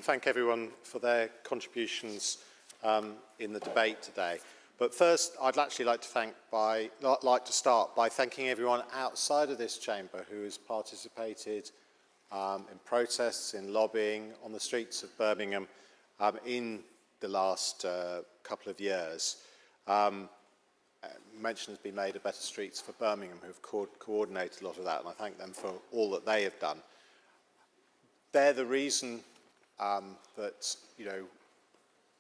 thank everyone for their contributions in the debate today. But first, I'd actually like to start by thanking everyone outside of this chamber who has participated in protests, in lobbying on the streets of Birmingham in the last couple of years. Mention has been made of Better Streets for Birmingham, who have coordinated a lot of that, and I thank them for all that they have done. They're the reason that,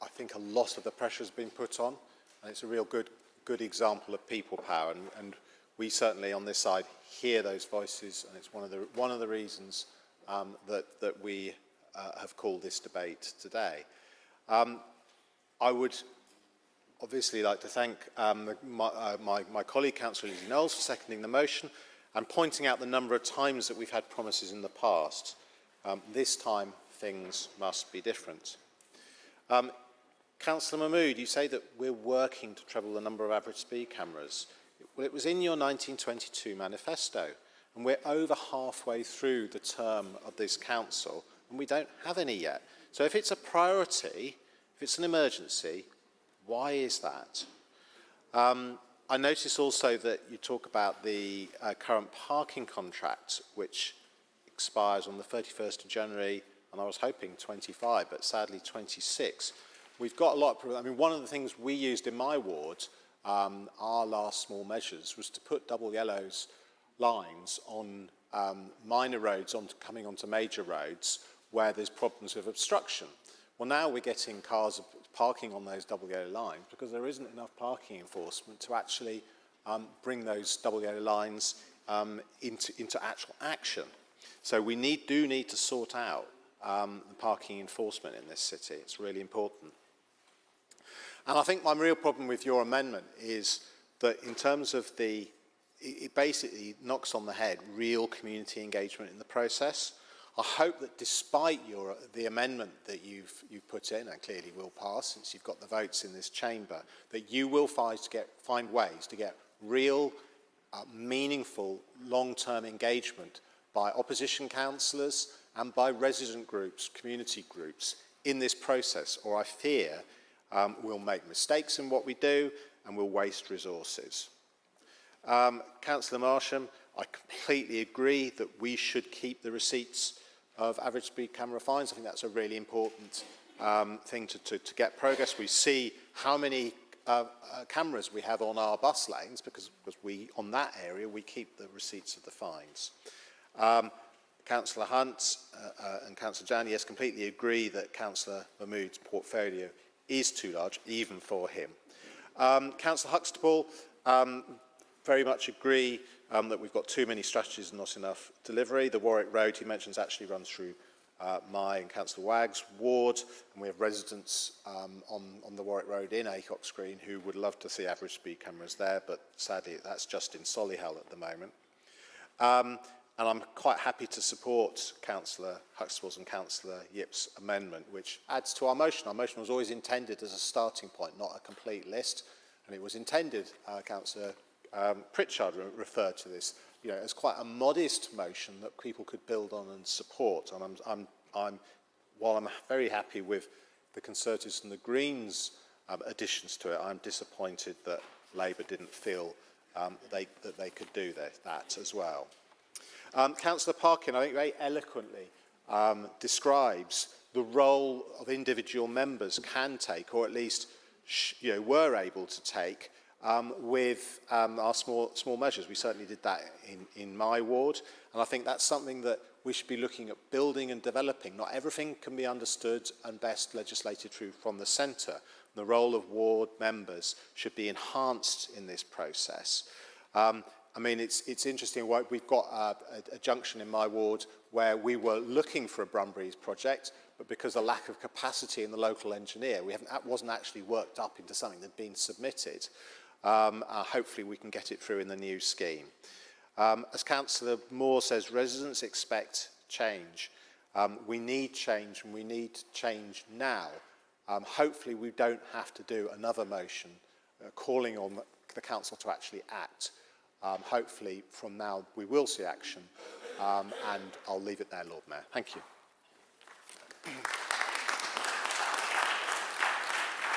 I think a lot of the pressure has been put on, and it's a real good example of people power, and we certainly on this side hear those voices, and it's one of the reasons that we have called this debate today. I would obviously like to thank my colleague, Councillor Lizzie Knowles, for seconding the motion and pointing out the number of times that we've had promises in the past. This time, things must be different. Councillor Mahmood, you say that we're working to treble the number of average speed cameras. Well, it was in your 1922 manifesto, and we're over halfway through the term of this council, and we don't have any yet. So if it's a priority, if it's an emergency, why is that? I notice also that you talk about the current parking contract, which expires on the 31st of January, and I was hoping 25, but sadly 26. We've got a lot of, one of the things we used in my ward, our last small measures, was to put double yellows lines on minor roads coming onto major roads where there's problems with obstruction. Well, now we're getting cars parking on those double yellow lines because there isn't enough parking enforcement to actually bring those double yellow lines into actual action. So we do need to sort out the parking enforcement in this city. It's really important. And I think my real problem with your amendment is that in terms of it basically knocks on the head real community engagement in the process. I hope that despite the amendment that you've put in, and clearly will pass since you've got the votes in this chamber, that you will find ways to get real, meaningful, long-term engagement by opposition councillors and by resident groups, community groups in this process, or I fear we'll make mistakes in what we do and we'll waste resources. Councillor Marsham, I completely agree that we should keep the receipts of average speed camera fines. I think that's a really important thing to get progress. We see how many cameras we have on our bus lanes because on that area, we keep the receipts of the fines. Councillor Hunt and Councillor Jan, yes, completely agree that Councillor Mahmood's portfolio is too large, even for him. Councillor Huxtable, very much agree that we've got too many strategies and not enough delivery. The Warwick Road he mentions actually runs through my and Councillor Wagg's ward, and we have residents on the Warwick Road in Acox Green who would love to see average speed cameras there, but sadly that's just in Solihull at the moment. And I'm quite happy to support Councillor Huxtable's and Councillor Yip's amendment, which adds to our motion. Our motion was always intended as a starting point, not a complete list, and it was intended, Councillor Pritchard referred to this, as quite a modest motion that people could build on and support. And while I'm very happy with the Conservatives and the Greens additions to it, I'm disappointed that Labour didn't feel that they could do that as well. Councillor Parkin, I think very eloquently describes the role of individual members can take, or at least were able to take, with our small measures. We certainly did that in my ward, and I think that's something that we should be looking at building and developing. Not everything can be understood and best legislated through from the centre. The role of ward members should be enhanced in this process. It's interesting. We've got a junction in my ward where we were looking for a Brumbreeze project, but because of lack of capacity in the local engineer, that wasn't actually worked up into something that had been submitted. Hopefully we can get it through in the new scheme. As Councillor Moore says, residents expect change. We need change, and we need change now. Hopefully we don't have to do another motion calling on the council to actually act. Hopefully from now we will see action, and I'll leave it there, Lord Mayor. Thank you.